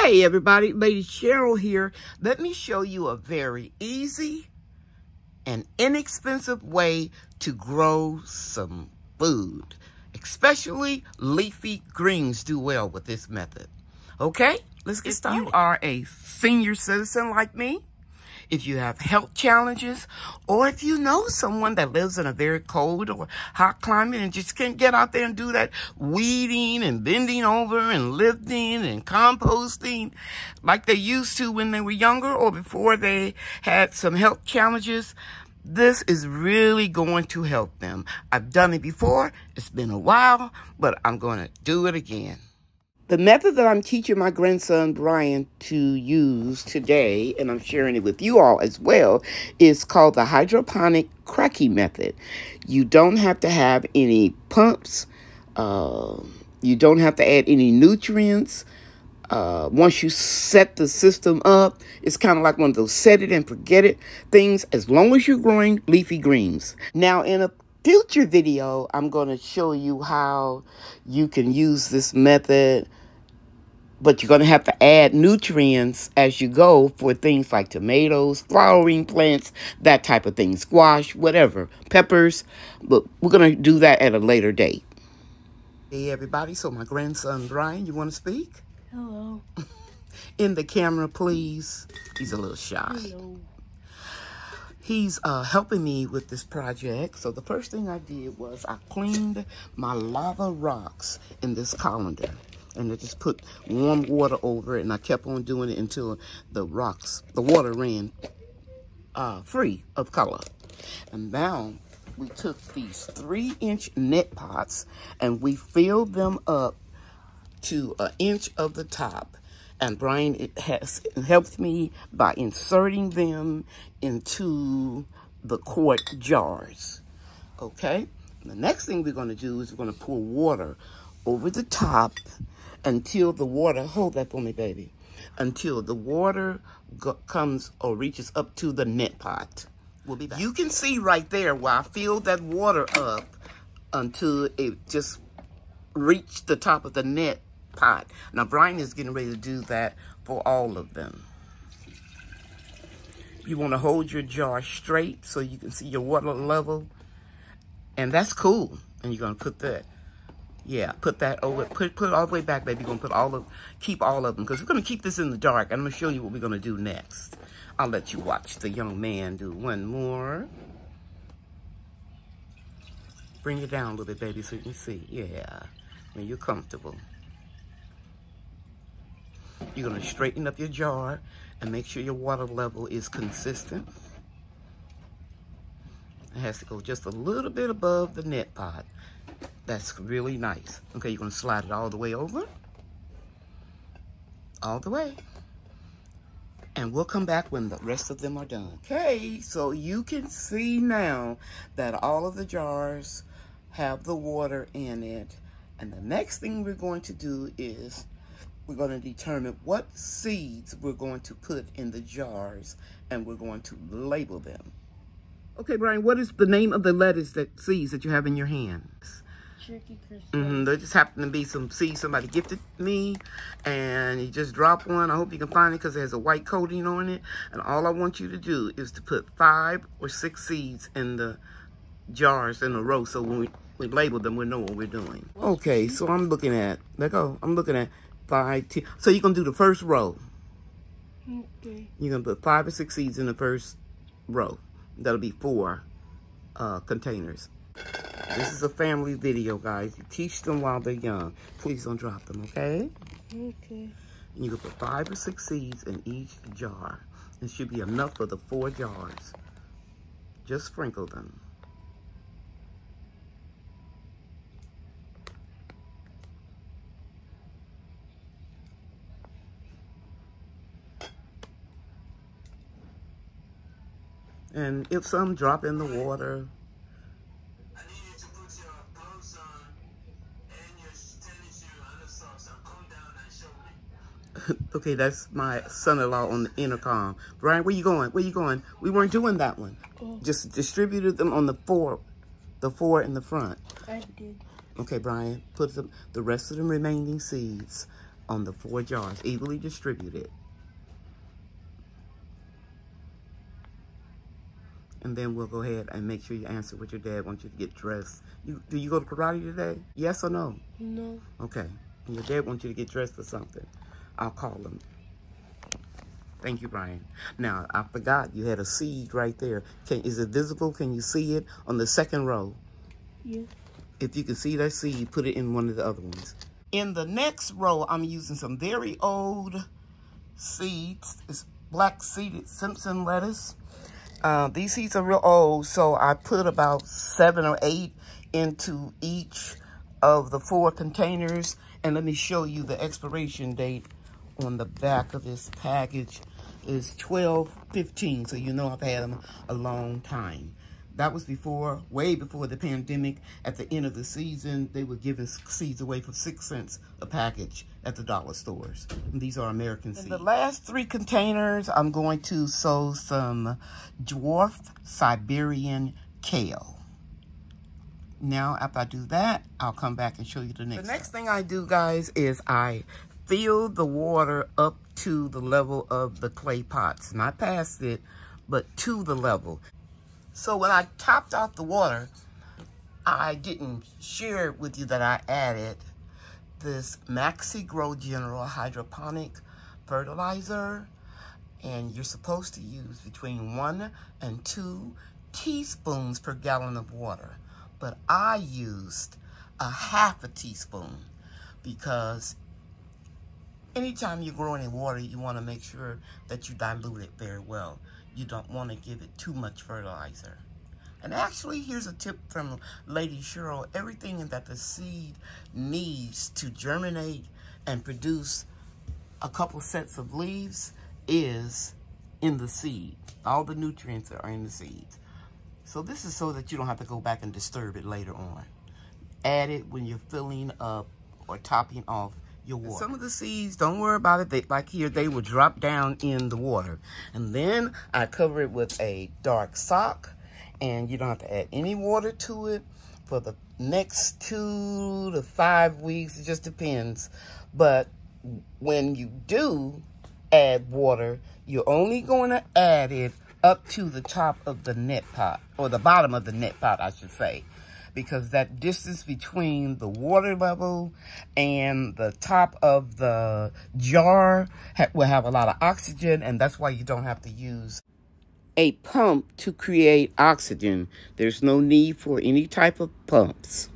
Hey everybody, Lady Cheryl here. Let me show you a very easy and inexpensive way to grow some food. Especially leafy greens do well with this method. Okay, let's get started. If you are a senior citizen like me, if you have health challenges, or if you know someone that lives in a very cold or hot climate and just can't get out there and do that weeding and bending over and lifting and composting like they used to when they were younger or before they had some health challenges, this is really going to help them. I've done it before. It's been a while, but I'm going to do it again. The method that I'm teaching my grandson, Brian, to use today, and I'm sharing it with you all as well, is called the hydroponic Kratky method. You don't have to have any pumps. You don't have to add any nutrients. Once you set the system up, it's kind of like one of those set it and forget it things, as long as you're growing leafy greens. Now, in a future video, I'm going to show you how you can use this method, but you're going to have to add nutrients as you go for things like tomatoes, flowering plants, that type of thing, squash, whatever, peppers, but we're going to do that at a later date. Hey everybody, so my grandson Brian, you want to speak? Hello. In the camera, please. He's a little shy. Hello. He's helping me with this project. So the first thing I did was I cleaned my lava rocks in this colander. And I just put warm water over it. And I kept on doing it until the water ran free of color. And now we took these 3-inch net pots and we filled them up to 1 inch of the top. And Brian has helped me by inserting them into the quart jars. Okay? The next thing we're going to do is we're going to pour water over the top until the water, hold that for me, baby, until the water comes or reaches up to the net pot. We'll be back. You can see right there where I filled that water up until it just reached the top of the net pot. Now, Brian is getting ready to do that for all of them. You want to hold your jar straight so you can see your water level. And that's cool. And you're going to put that, put that over, put it all the way back, baby. You're going to keep all of them, because we're going to keep this in the dark. I'm going to show you what we're going to do next. I'll let you watch the young man do one more. Bring it down a little bit, baby, so you can see. Yeah, when you're comfortable. You're going to straighten up your jar and make sure your water level is consistent. It has to go just a little bit above the net pot. That's really nice. Okay, you're going to slide it all the way over. All the way. And we'll come back when the rest of them are done. Okay, so you can see now that all of the jars have the water in it. And the next thing we're going to do is we're going to determine what seeds we're going to put in the jars, and we're going to label them. Okay, Brian, what is the name of the lettuce seeds that you have in your hands? Turkey Christmas. There just happen to be some seeds somebody gifted me, and you just dropped one. I hope you can find it because it has a white coating on it. And all I want you to do is to put 5 or 6 seeds in the jars in a row, so when we label them, we know what we're doing. Okay, so I'm looking at, I'm looking at 5, 10. So you're going to do the first row. Okay. You're going to put 5 or 6 seeds in the first row. That'll be 4 containers. This is a family video, guys. You teach them while they're young. Please don't drop them, okay? Okay. And you can put 5 or 6 seeds in each jar. It should be enough for the 4 jars. Just sprinkle them. And if some drop in the water, I need you to put your gloves on and your tennis shoe on the socks and come down and show me. okay, that's my son-in-law on the intercom. Brian, where you going? Where you going? We weren't doing that one. Oh. Just distributed them on the 4 in the front. I did. Okay, Brian, put the rest of the remaining seeds on the 4 jars, evenly distributed. And then we'll go ahead and make sure you answer what your dad wants you to get dressed. Do you go to karate today? Yes or no? No. Okay. And your dad wants you to get dressed for something. I'll call him. Thank you, Brian. Now, I forgot you had a seed right there. Is it visible? Can you see it on the 2nd row? Yeah. If you can see that seed, put it in one of the other ones. In the next row, I'm using some very old seeds. It's black seeded Simpson lettuce. These seeds are real old, so I put about 7 or 8 into each of the 4 containers. And let me show you the expiration date on the back of this package is 12/15, so you know I've had them a long time. That was before, way before the pandemic. At the end of the season, they were giving seeds away for 6 cents a package at the dollar stores. And these are American seeds. In the last 3 containers, I'm going to sow some dwarf Siberian kale. Now, after I do that, I'll come back and show you the next. The next thing I do, guys, is I fill the water up to the level of the clay pots. Not past it, but to the level. So when I topped off the water, I didn't share with you that I added this Maxi Grow General hydroponic fertilizer. And you're supposed to use between 1 and 2 teaspoons per gallon of water. But I used a half a teaspoon because anytime you're growing in water, you want to make sure that you dilute it very well. You don't want to give it too much fertilizer. And actually, here's a tip from Lady Cheryl. Everything that the seed needs to germinate and produce a couple sets of leaves is in the seed. All the nutrients are in the seeds. So this is so that you don't have to go back and disturb it later on. Add it when you're filling up or topping off your water. Some of the seeds, don't worry about it. Like here, they will drop down in the water. And then I cover it with a dark sock. And you don't have to add any water to it for the next 2 to 5 weeks. It just depends. But when you do add water, you're only going to add it up to the top of the net pot, or the bottom of the net pot, I should say, because that distance between the water level and the top of the jar will have a lot of oxygen, and that's why you don't have to use a pump to create oxygen. There's no need for any type of pumps.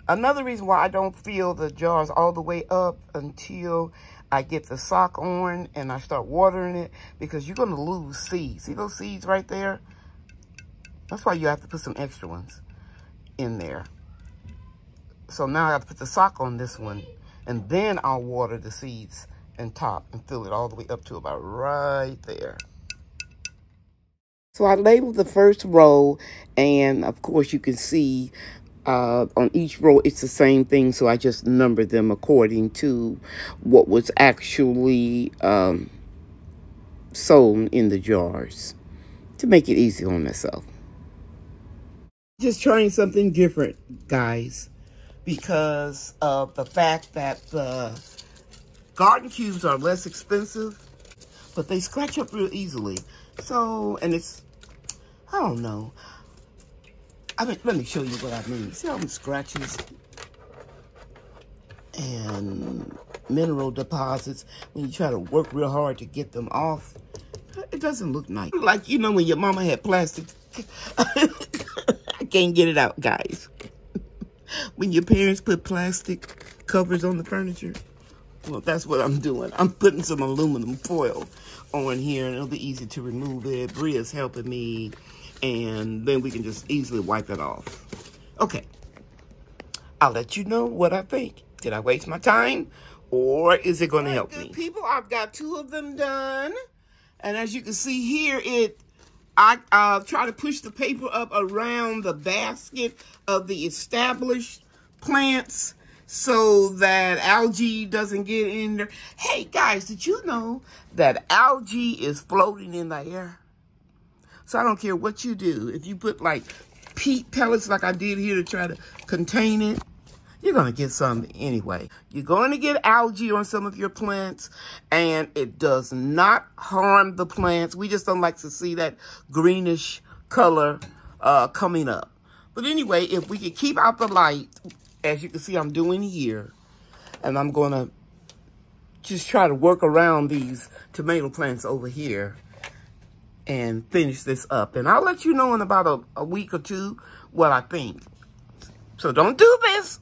Another reason why I don't fill the jars all the way up until I get the sock on and I start watering it, because you're going to lose seeds. See those seeds right there? That's why you have to put some extra ones in there. So now I have to put the sock on this one, and then I'll water the seeds and top and fill it all the way up to about right there. So I labeled the first row, and of course you can see on each row it's the same thing, so I just numbered them according to what was actually sown in the jars to make it easy on myself. Just trying something different, guys, because of the fact that the garden cubes are less expensive, but they scratch up real easily. So, and it's, I don't know. I mean, let me show you what I mean. See how many scratches and mineral deposits when you try to work real hard to get them off? It doesn't look nice. Like, you know, when your mama had plastic. I can't get it out, guys. When your parents put plastic covers on the furniture. Well, that's what I'm doing. I'm putting some aluminum foil on here, and it'll be easy to remove it. Bria's helping me, and then we can just easily wipe it off. Okay. I'll let you know what I think. Did I waste my time, or is it going to help me? People, I've got 2 of them done, and as you can see here, I try to push the paper up around the basket of the established plants so that algae doesn't get in there. Hey, guys, did you know that algae is floating in the air? So I don't care what you do. If you put, like, peat pellets like I did here to try to contain it, you're going to get some anyway. You're going to get algae on some of your plants, and it does not harm the plants. We just don't like to see that greenish color coming up. But anyway, if we can keep out the light, as you can see I'm doing here, and I'm going to just try to work around these tomato plants over here and finish this up. And I'll let you know in about a week or two what I think. So don't do this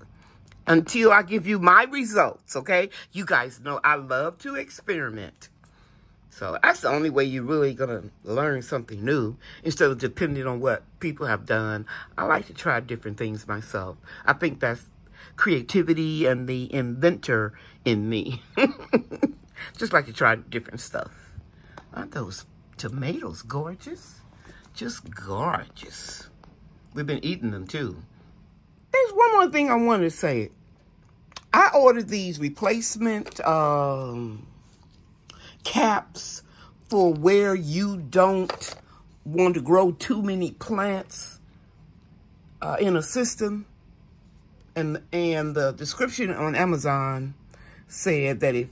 until I give you my results, okay? You guys know I love to experiment. So that's the only way you're really going to learn something new instead of depending on what people have done. I like to try different things myself. I think that's creativity and the inventor in me. Just like to try different stuff. Aren't those tomatoes gorgeous? Just gorgeous. We've been eating them too. There's one more thing I wanted to say. I ordered these replacement caps for where you don't want to grow too many plants in a system. And the description on Amazon said that it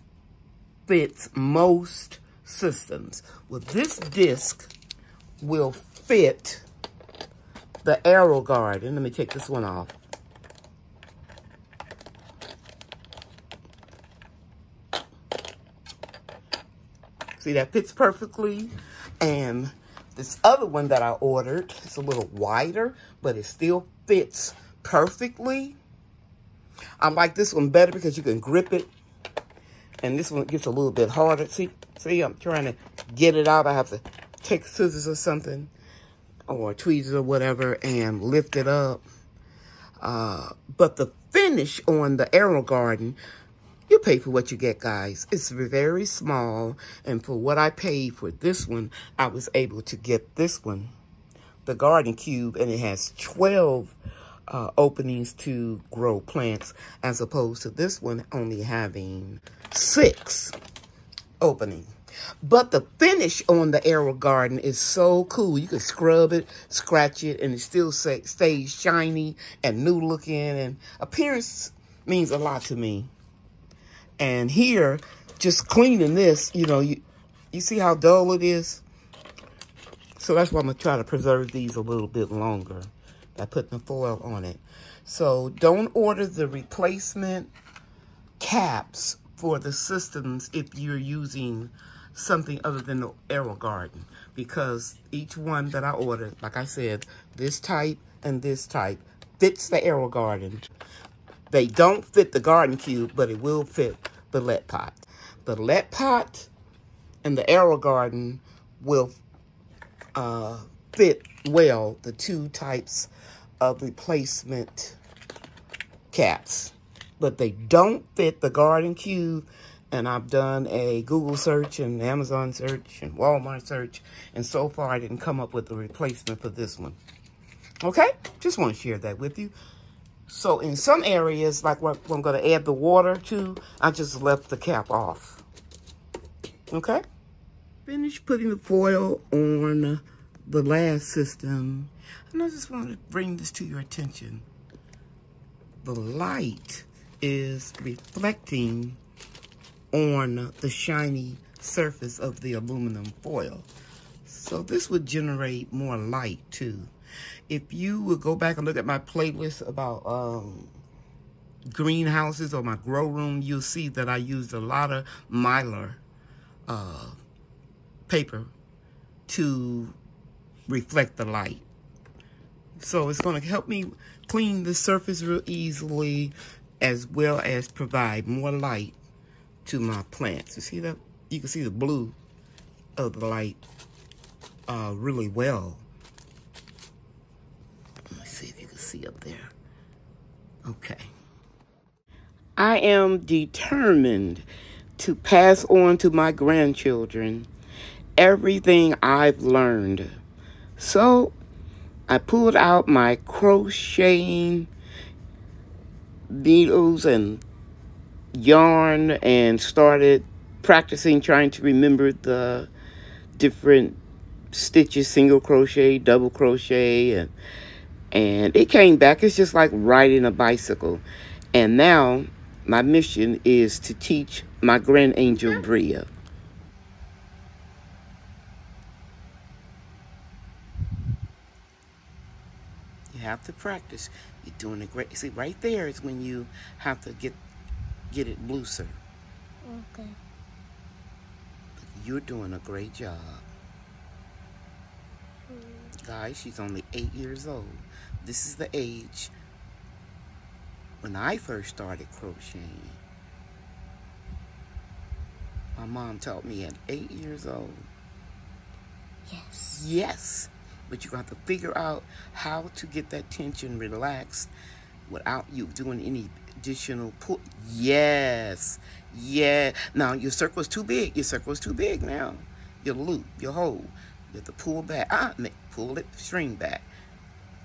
fits most systems. Well, this disc will fit the arrow garden. Let me take this one off. See, that fits perfectly. And this other one that I ordered, it's a little wider, but it still fits perfectly. I like this one better because you can grip it. And this one gets a little bit harder. See, I'm trying to get it out. I have to take scissors or something, or tweezers or whatever, and lift it up. But the finish on the arrow garden, you pay for what you get, guys. It's very small, and for what I paid for this one, I was able to get this one, the garden cube, and it has 12 openings to grow plants, as opposed to this one only having 6 openings. But the finish on the arrow garden is so cool. You can scrub it, scratch it, and it still stays shiny and new looking, and appearance means a lot to me. And here, just cleaning this, you know, you see how dull it is? So that's why I'm going to try to preserve these a little bit longer by putting the foil on it. So don't order the replacement caps for the systems if you're using something other than the arrow garden, because each one that I ordered, like I said, this type and this type fits the arrow garden. They don't fit the garden cube, but it will fit the let pot. The let pot and the arrow garden will fit well the 2 types of replacement caps, but they don't fit the garden cube. And I've done a Google search and Amazon search and Walmart search, and so far I didn't come up with a replacement for this one. Okay? Just want to share that with you. So in some areas, like what I'm going to add the water to, I just left the cap off. Okay? Finished putting the foil on the last system, and I just want to bring this to your attention. The light is reflecting on the shiny surface of the aluminum foil. So this would generate more light too. If you would go back and look at my playlist about greenhouses or my grow room, you'll see that I used a lot of mylar paper to reflect the light. So it's going to help me clean the surface real easily, as well as provide more light to my plants. You see that? You can see the blue of the light really well. Let me see if you can see up there. Okay. I am determined to pass on to my grandchildren everything I've learned. So I pulled out my crocheting needles and yarn and started practicing, trying to remember the different stitches, single crochet, double crochet, and it came back. It's just like riding a bicycle. And now my mission is to teach my grand angel Bria. You have to practice. You're doing a great. See, right there is when you have to get it looser. Okay. You're doing a great job. Guys, she's only 8 years old. This is the age when I first started crocheting. My mom taught me at 8 years old. Yes. Yes. But you have to figure out how to get that tension relaxed without you doing any additional pull. Yes. Yeah. Now, your circle's too big. Your circle's too big now. Your loop, your hole. You have to pull back. Pull it, string back.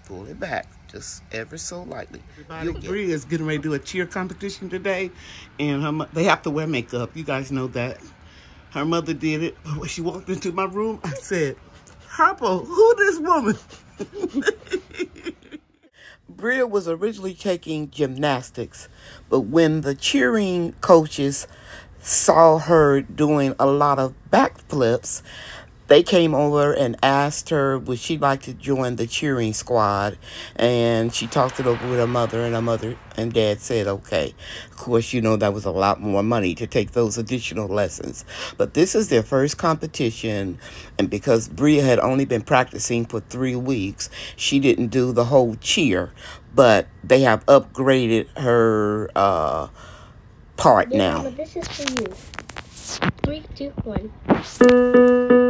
Pull it back, just ever so lightly. Bria is getting ready to do a cheer competition today, and they have to wear makeup. You guys know that. Her mother did it. But when she walked into my room, I said, Harpo, who this woman? Bria was originally taking gymnastics, but when the cheering coaches saw her doing a lot of backflips, they came over and asked her would she like to join the cheering squad, and she talked it over with her mother, and her mother and dad said okay. Of course, you know that was a lot more money to take those additional lessons, but this is their first competition, and because Bria had only been practicing for 3 weeks, she didn't do the whole cheer, but they have upgraded her part now. Mama, this is for you. 3, 2, 1.